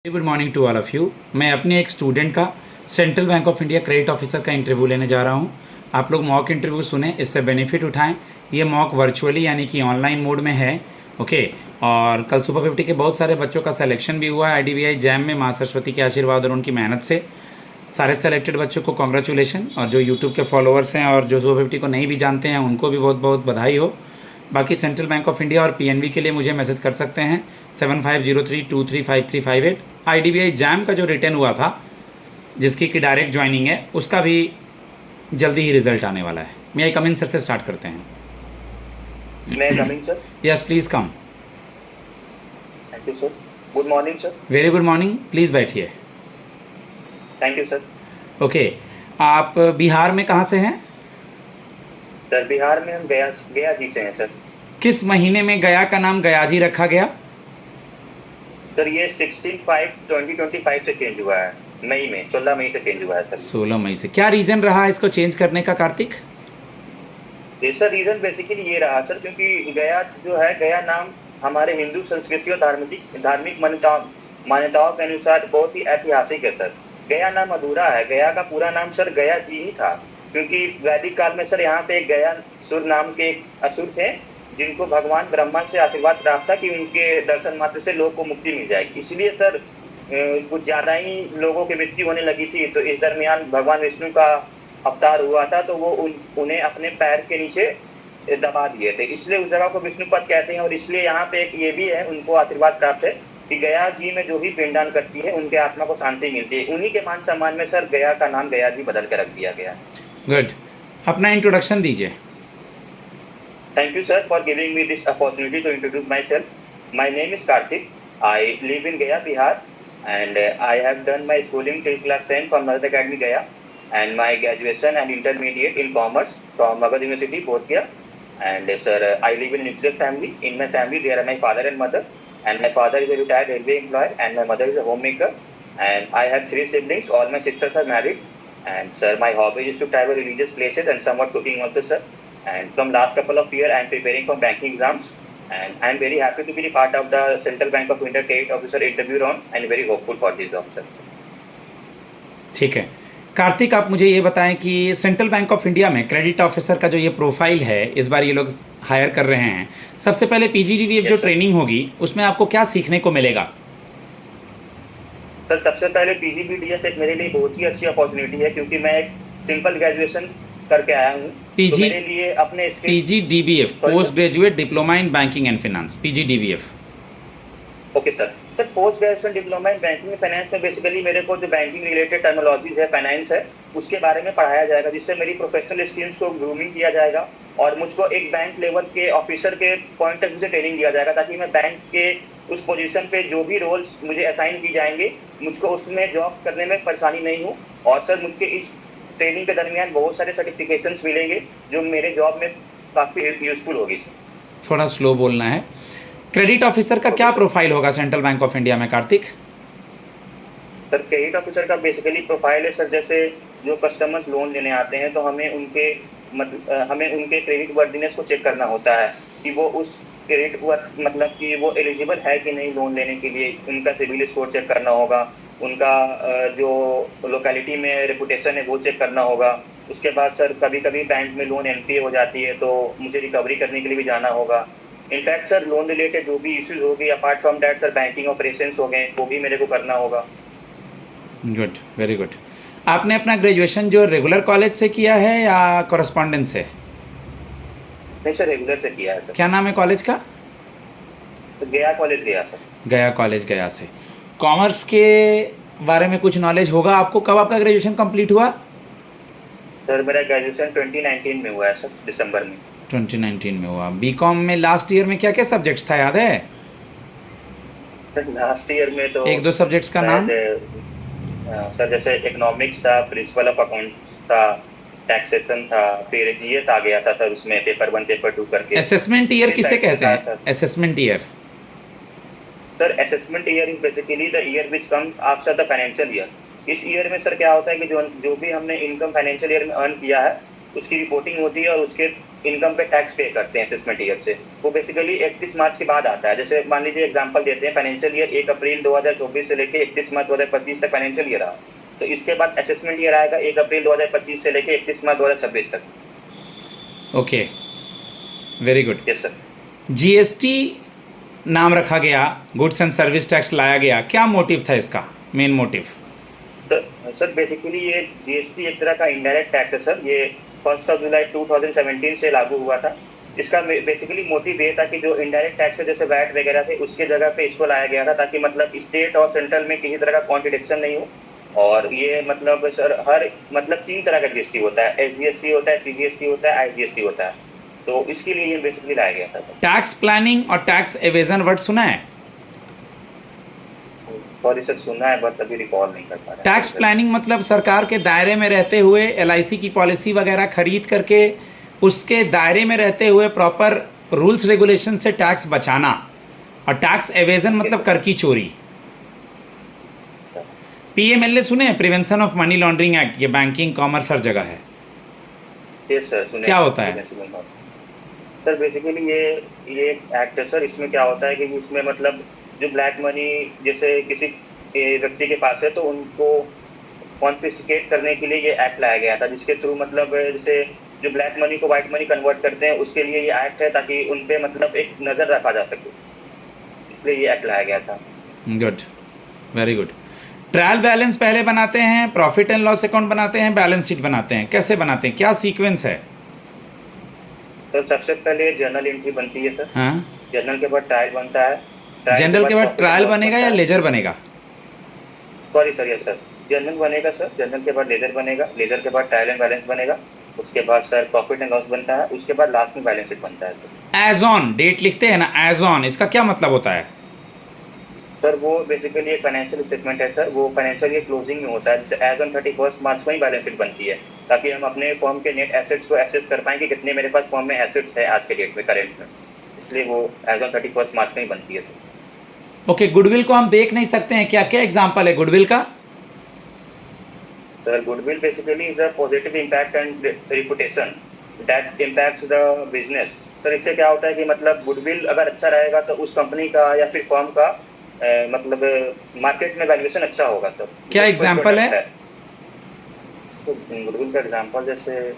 Good morning to all of you. मैं अपने एक स्टूडेंट का central bank of India credit officer का इंटरव्यू लेने जा रहा हूं। आप लोग मॉक इंटरव्यू सुने, इससे बेनिफिट उठाएं। ये मॉक वर्चुअली यानी कि ऑनलाइन मोड में है। ओके। और कल सुपर 50 के बहुत सारे बच्चों का सिलेक्शन भी हुआ है IDBI जैम में। माँ सरस्वती के आशीर्वाद और उनकी मेहनत से सारे सेलेक्टेड बच्चों को कॉन्ग्रेचुलेशन। और जो यूट्यूब के फॉलोअर्स हैं और जो सुपर 50 को नहीं भी जानते हैं उनको भी बहुत बहुत बधाई हो। बाकी सेंट्रल बैंक ऑफ इंडिया और PNB के लिए मुझे मैसेज कर सकते हैं 7503235358। IDBI जैम का जो रिटर्न हुआ था जिसकी कि डायरेक्ट ज्वाइनिंग है उसका भी जल्दी ही रिजल्ट आने वाला है। मैं आई कम इन सर से स्टार्ट करते हैं। मैं coming sir. Yes please come. Thank you sir. Good morning sir. Very good morning, please बैठिए। Thank you sir. ओके, आप बिहार में कहाँ से हैं? सर बिहार में हम गया जी से हैं सर। किस महीने में गया का नाम गयाजी रखा गया? सर ये 16/5/2025 से चेंज हुआ है, मई में 16 मई से चेंज हुआ है सर। 16 मई से। क्या रीज़न रहा इसको चेंज करने का कार्तिक? ये सर रीजन बेसिकली ये रहा सर, क्योंकि गया जो है, गया नाम हमारे हिंदू संस्कृति और धार्मिक मान्यताओं के अनुसार बहुत ही ऐतिहासिक है सर। गया नाम अधूरा है। गया का पूरा नाम सर गया जी ही था, क्योंकि वैदिक काल में सर यहाँ पे एक गया सुर नाम के एक असुर थे जिनको भगवान ब्रह्मा से आशीर्वाद प्राप्त था कि उनके दर्शन मात्र से लोग को मुक्ति मिल जाएगी। इसलिए सर कुछ ज्यादा ही लोगों की मृत्यु होने लगी थी, तो इस दरमियान भगवान विष्णु का अवतार हुआ था, तो वो उन्हें अपने पैर के नीचे दबा दिए थे, इसलिए उस जगह को विष्णुपद कहते हैं। और इसलिए यहाँ पे एक ये भी है, उनको आशीर्वाद प्राप्त है कि गया जी में जो भी पिंडदान करती है उनके आत्मा को शांति मिलती है। उन्हीं के मान सम्मान में सर गया का नाम गया जी बदल के रख दिया गया। गुड, अपना इंट्रोडक्शन दीजिए। Thank you, sir, for giving me this opportunity to introduce myself. My name is Karthik. I live in Gaya, Bihar, and I have done my schooling till class 10 from Nagadh Academy, Gaya, and my graduation and intermediate in commerce from Magadh University, Bodh Gaya. And sir, I live in a nuclear family. In my family, there are my father and mother, and my father is a retired railway employee, and my mother is a homemaker. And I have 3 siblings. All my sisters are married. And sir, my hobby is to travel religious places and somewhat cooking also, sir. And from last couple of years, I am preparing for banking exams, and I am very happy to be a part of the Central Bank of India Credit Officer interview round, and very hopeful for this job, sir. ठीक है कार्तिक, आप मुझे ये बताएं कि central bank of India में credit officer का जो ये प्रोफाइल है इस बार ये लोग हायर कर रहे हैं, सबसे पहले PGDVF जो ट्रेनिंग होगी उसमें आपको क्या सीखने को मिलेगा? सर सबसे पहले PGDVF एक मेरे लिए बहुत ही अच्छी अपॉर्चुनिटी है, क्योंकि मैं एक सिंपल ग्रेजुएशन करके आया हूँ। तो मेरे लिए अपने PGDVF post graduate diploma in banking and finance, PGDVF। Okay sir. Sir post graduation diploma in banking and finance में बेसिकली मेरे को जो बैंकिंग रिलेटेड टर्मिनोलॉजीज है, फाइनेंस है, उसके बारे में पढ़ाया जाएगा, जिससे मेरी प्रोफेशनल स्किल्स को ग्रूमिंग किया जाएगा और मुझको एक बैंक लेवल के ऑफिसर के पॉइंट ऑफ व्यू से ट्रेनिंग दिया जाएगा, ताकि मैं बैंक के उस पोजीशन पे जो भी रोल्स मुझे असाइन की जाएंगे मुझको उसमें जॉब करने में परेशानी नहीं हो। और सर मुझके इस ट्रेनिंग के दरमियान बहुत सारे सर्टिफिकेशंस मिलेंगे जो मेरे जॉब में काफ़ी यूजफुल होगी सर। थोड़ा स्लो बोलना है। क्रेडिट ऑफिसर का क्या प्रोफाइल होगा सेंट्रल बैंक ऑफ इंडिया में कार्तिक? सर क्रेडिट ऑफिसर का बेसिकली प्रोफाइल है सर, जैसे जो कस्टमर्स लोन लेने आते हैं तो हमें उनके क्रेडिट वर्दीनेस को चेक करना होता है कि वो उस क्रेडिट मतलब कि वो एलिजिबल है कि नहीं लोन लेने के लिए। उनका सिविल स्कोर चेक करना होगा, उनका जो लोकेलिटी में रेपुटेशन है वो चेक करना होगा। उसके बाद सर कभी कभी बैंक में लोन NPA हो जाती है तो मुझे रिकवरी करने के लिए भी जाना होगा। इनफैक्ट सर लोन रिलेटेड जो भी इश्यूज हो गई, apart from that sir banking operations हो गए, वो भी मेरे को करना होगा। Good, very good. आपने अपना ग्रेजुएशन जो रेगुलर कॉलेज से किया है या कॉरेस्पॉन्डेंस से? नहीं सर, रेगुलर से किया है सर। क्या नाम है कॉलेज का? तो गया कॉलेज गया सर। गया कॉलेज गया से। कॉमर्स के बारे में कुछ नॉलेज होगा आपको? कब आपका ग्रेजुएशन कंप्लीट हुआ? सर मेरा ग्रेजुएशन 2019 में हुआ है सर, दिसंबर में। 2019 में हुआ। BCom में लास्ट ईयर में क्या क्या सब्जेक्ट्स था, याद है? लास्ट ईयर में तो 1-2 सब्जेक्ट्स का नाम। सर जैसे इकोनॉमिक्स था, प्रिंसिपल ऑफ अकाउंट्स था, टैक्सेशन था, फिर GS आ गया था सर उसमें, पेपर 1 पेपर 2 करके। असेसमेंट ईयर किसे कहते हैं? Assessment year sir assessment year is basically the year which comes after the financial year. इस ईयर में सर क्या होता है कि जो भी हमने इनकम फाइनेंशियल ईयर में अर्न किया है उसकी रिपोर्टिंग होती है और उसके इनकम पे टैक्स पे करते हैं असेसमेंट ईयर से। वो बेसिकली 31 मार्च के बाद आता है। जैसे मान लीजिए एग्जांपल देते हैं, फाइनेंशियल ईयर 1 अप्रैल 2024 से लेके 31 मार्च 2025 तक फाइनेंशियल ईयर रहा, तो इसके बाद असेसमेंट ईयर आएगा 1 अप्रैल 2025 से लेके 31 मार्च 2026 तक। Okay, very good. Yes sir. GST नाम रखा गया, गुड्स एंड सर्विस टैक्स लाया गया, क्या मोटिव था इसका, मेन मोटिव? सर बेसिकली ये जीएसटी एक तरह का इनडायरेक्ट टैक्स है सर। ये 1 जुलाई 2017 से लागू हुआ था। इसका बेसिकली मोटिव ये था कि जो इनडायरेक्ट टैक्स है जैसे वैट वगैरह थे, उसके जगह पे इसको लाया गया था ताकि मतलब स्टेट और सेंट्रल में किसी तरह का कॉन्ट्रडिक्शन नहीं हो। और ये मतलब सर हर मतलब 3 तरह का जीएसटी होता है, एसजीएसटी होता है, सीजीएसटी होता है, आईजीएसटी होता है। तो इसके लिए ये बेसिकली लाया गया था। टैक्स प्लानिंग और टैक्स एवेजन वर्ड सुना है? सॉरी सर, सुना है बट अभी रिकॉल नहीं कर पा रहा। टैक्स प्लानिंग मतलब सरकार के दायरे में रहते हुए एलआईसी की पॉलिसी वगैरह खरीद करके उसके दायरे में रहते हुए प्रॉपर रूल्स रेगुलेशन से टैक्स बचाना, और टैक्स एवेजन मतलब कर की चोरी। पीएमएलए सुने हैं, prevention of money laundering act, ये बैंकिंग कॉमर्स हर जगह है। यस सर, सुने। क्या होता है? सर बेसिकली ये एक्ट है सर। इसमें क्या होता है कि इसमें मतलब जो ब्लैक मनी जैसे किसी व्यक्ति के पास है तो उनको कॉन्फिस्केट करने के लिए ये एक्ट लाया गया था, जिसके थ्रू मतलब जैसे जो ब्लैक मनी को व्हाइट मनी कन्वर्ट करते हैं उसके लिए ये एक्ट है, ताकि उन पे मतलब एक नज़र रखा जा सके, इसलिए ये एक्ट लाया गया था। Good, very good. Trial balance पहले बनाते हैं, प्रॉफिट एंड लॉस अकाउंट बनाते हैं, बैलेंस शीट बनाते हैं, कैसे बनाते हैं, क्या सीक्वेंस है? तो सबसे पहले जर्नल एंट्री बनती है सर। हाँ, जर्नल के बाद ट्रायल बनता है। जनरल के बाद ट्रायल बनेगा या लेजर बनेगा? Sorry sir, yes sir, journal बनेगा सर। जर्नल के बाद लेजर बनेगा, लेजर के बाद ट्रायल एंड बैलेंस बनेगा, उसके बाद सर प्रॉफिट एंड लॉस बनता है, उसके बाद लास्ट में बैलेंस शीट बनता है सर। एज ऑन डेट लिखते हैं ना, एज ऑन, इसका क्या मतलब होता है? सर वो बेसिकली एक फाइनेंशियल स्टेटमेंट है सर। वो फाइनेंशियल ये क्लोजिंग में होता है, जैसे एज ऑन 31 मार्च को ही बैलेंस शीट बनती है, ताकि हम अपने फॉर्म के नेट एसेट्स को एक्सेस कर पाएँ कि कितने मेरे पास फॉर्म में एसेट्स है आज के डेट में, करेंट में। इसलिए वो एज ऑन 31 मार्च को ही बनती है सर। ओके, गुडविल को हम देख नहीं सकते हैं, क्या क्या एग्जाम्पल है गुडविल का? Sir goodwill basically is a positive impact and reputation that impacts the business. Sir इससे क्या होता है कि मतलब गुडविल अगर अच्छा रहेगा तो उस कंपनी का या फिर फर्म का मतलब मार्केट में वैल्यूएशन अच्छा होगा सर। क्या एग्जाम्पल है? तो गुडविल का एग्जाम्पल जैसे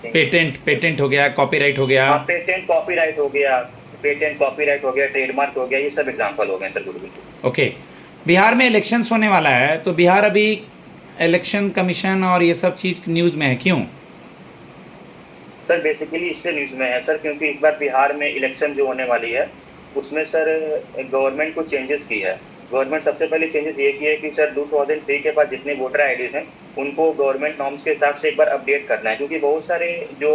पेटेंट हो गया, कॉपीराइट हो गया। पेटेंट कॉपीराइट हो गया, ट्रेडमार्क हो गया, ये सब एग्जाम्पल हो गए सर गुडविल। ओके, बिहार में इलेक्शंस होने वाला है, तो बिहार अभी इलेक्शन कमीशन और ये सब चीज़ न्यूज़ में है, क्यों? सर बेसिकली इससे न्यूज़ में है सर क्योंकि इस बार बिहार में इलेक्शन जो होने वाली है उसमें सर गवर्नमेंट को चेंजेस की है। गवर्नमेंट सबसे पहले चेंजेस ये की है कि सर 2003 के बाद जितने वोटर आईडीज हैं उनको गवर्नमेंट नॉर्म्स के हिसाब से एक बार अपडेट करना है, क्योंकि बहुत सारे जो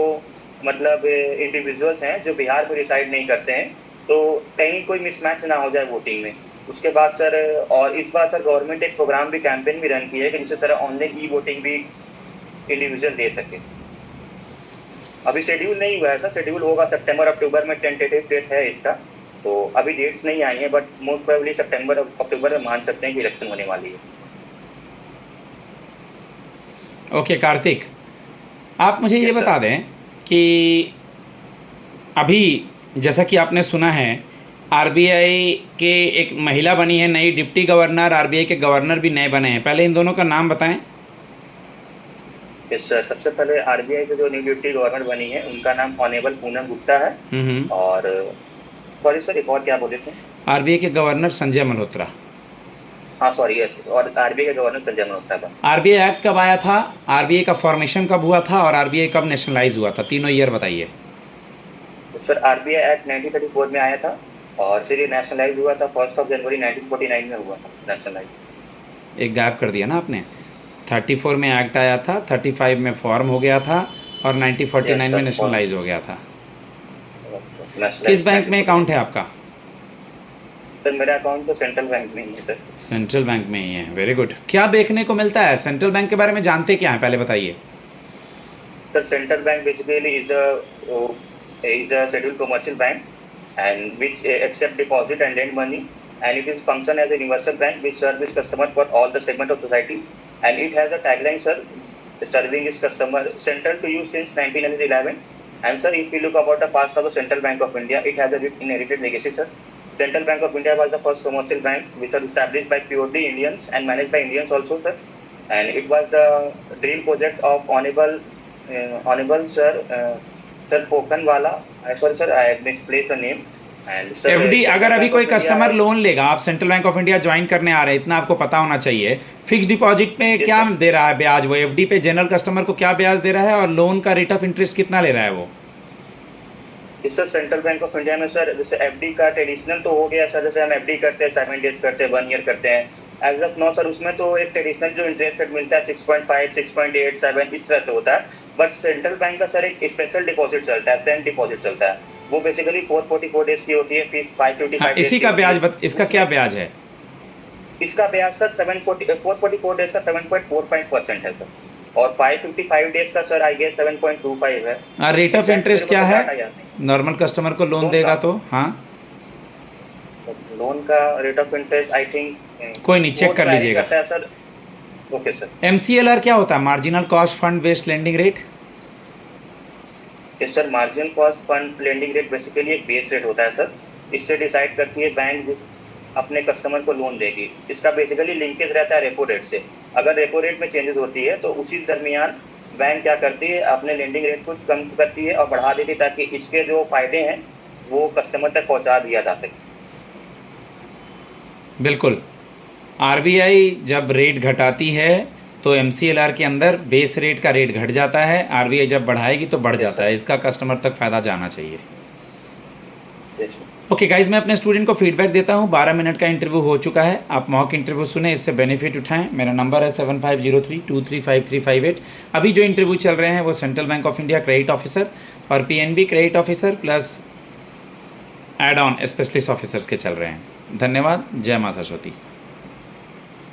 मतलब इंडिविजुअल्स हैं जो बिहार में रिसाइड नहीं करते हैं, तो कहीं कोई मिसमैच ना हो जाए वोटिंग में। उसके बाद सर और इस बार सर गवर्नमेंट एक प्रोग्राम भी कैंपेन भी रन की है कि जिस तरह ऑनलाइन ई वोटिंग भी इंडिविजुअल दे सके। अभी शेड्यूल नहीं हुआ है सर, शेड्यूल होगा सितंबर अक्टूबर में, टेंटेटिव डेट है इसका। तो अभी डेट्स नहीं आई हैं, बट मोस्ट प्रोबेबली सितंबर अक्टूबर में मान सकते हैं कि इलेक्शन होने वाली है। ओके कार्तिक, आप मुझे ये Yes, बता दें कि अभी जैसा कि आपने सुना है आरबीआई के एक महिला बनी है नई डिप्टी गवर्नर, आरबीआई के गवर्नर भी नए बने हैं, पहले इन दोनों का नाम बताएं। यस सर, सबसे पहले आरबीआई के जो न्यू डिप्टी गवर्नर बनी है उनका नाम ऑनेबल पूनम गुप्ता है। और सॉरी सर, एक और क्या बोले थे? आरबीआई के गवर्नर संजय मल्होत्रा। हाँ सॉरी, यस, और आरबीआई के गवर्नर संजय मल्होत्रा था। आरबीआई एक्ट कब आया था, आरबीआई का फॉर्मेशन कब हुआ था, और आरबीआई कब नेशनलाइज हुआ था, तीनों ईयर बताइए। तो सर आरबीआई एक्ट 1934 में आया था और फिर ये नेशनलाइज हुआ था 1 जनवरी 1949 में हुआ था नेशनलाइज। एक गैप कर दिया ना आपने, 34 में एक्ट आया था, 35 में फॉर्म हो गया था और 1949 में नेशनलाइज हो गया था। किस बैंक में अकाउंट है आपका? सर मेरा अकाउंट तो सेंट्रल बैंक में ही है सर। सेंट्रल बैंक में ही है, वेरी गुड। क्या देखने को मिलता है सेंट्रल बैंक के बारे में, जानते क्या हैं पहले बताइए। Sir central bank basically is a scheduled commercial bank and which accept deposit and lend money, and it is function as a universal bank which serves customer for all the segment of society, and it has a tagline sir, serving its customer central to you since 1911. And sir, if you look about the past of the Central Bank of India, it has a rich inherited legacy, sir. Central Bank of India was the first commercial bank which was established by purely Indians and managed by Indians also, sir. And it was the dream project of honorable sir Pokanwala. Sorry sir, I misplaced the name. And sir, FD Central अगर अभी Bank कोई of India- customer loan लेगा, आप central bank of India join करने आ रहे हैं, इतना आपको पता होना चाहिए। फिक्स डिपॉजिट पे Yes, क्या sir. दे रहा है ब्याज, वो एफडी पे जनरल कस्टमर को क्या ब्याज दे रहा है, और लोन का रेट ऑफ इंटरेस्ट कितना ले रहा है वो? इस sir central bank of India में सर जैसे एफडी का ट्रेडिशनल तो हो गया सर, जैसे हम एफडी करते हैं 7 डेज करते हैं 1 ईयर करते हैं। एज ऑफ नाउ सर उसमें तो एक ट्रेडिशनल जो इंटरेस्ट रेट मिलता है 6.5 6.8 7 इस तरह से होता है। बट सेंट्रल बैंक का सर एक स्पेशल डिपॉजिट चलता है, सेंट डिपॉजिट चलता है, वो बेसिकली 444 डेज की होती है, फिर 555 हाँ, इसी का ब्याज इसका क्या ब्याज है? इसका ब्याज सर 444 डेज का 7.45% है सर, और 555 डेज का सर आई गेस 7.25 है। रेट ऑफ इंटरेस्ट क्या है नॉर्मल कस्टमर को लोन लोन देगा का? तो? हाँ, लोन का rate of interest I think कोई नहीं, चेक कर लीजिएगा। Sir okay sir. एमसीएलआर क्या होता है? Marginal cost fund based lending rate. Yes sir, marginal cost fund lending rate basically एक बेस रेट होता है सर। इससे डिसाइड करती है बैंक जिस अपने कस्टमर को लोन देगी। इसका बेसिकली लिंकेज रहता है रेपो रेट से। अगर रेपो रेट में चेंजेस होती है तो उसी दरमियान बैंक क्या करती है, अपने लेंडिंग रेट को कम करती है और बढ़ा देती है, ताकि इसके जो फायदे हैं वो कस्टमर तक पहुंचा दिया जा सके। बिल्कुल, आरबीआई जब रेट घटाती है तो एमसीएलआर के अंदर बेस रेट का रेट घट जाता है, आरबीआई जब बढ़ाएगी तो बढ़ जाता है। इसका कस्टमर तक फ़ायदा जाना चाहिए। ओके गाइज, मैं अपने स्टूडेंट को फीडबैक देता हूँ। 12 मिनट का इंटरव्यू हो चुका है, आप मॉक इंटरव्यू सुने, इससे बेनिफिट उठाएं। मेरा नंबर है 7503235358। अभी जो इंटरव्यू चल रहे हैं वो central bank of India credit officer और PNB credit officer plus add on specialist officers के चल रहे हैं। धन्यवाद। जय मां सरस्वती।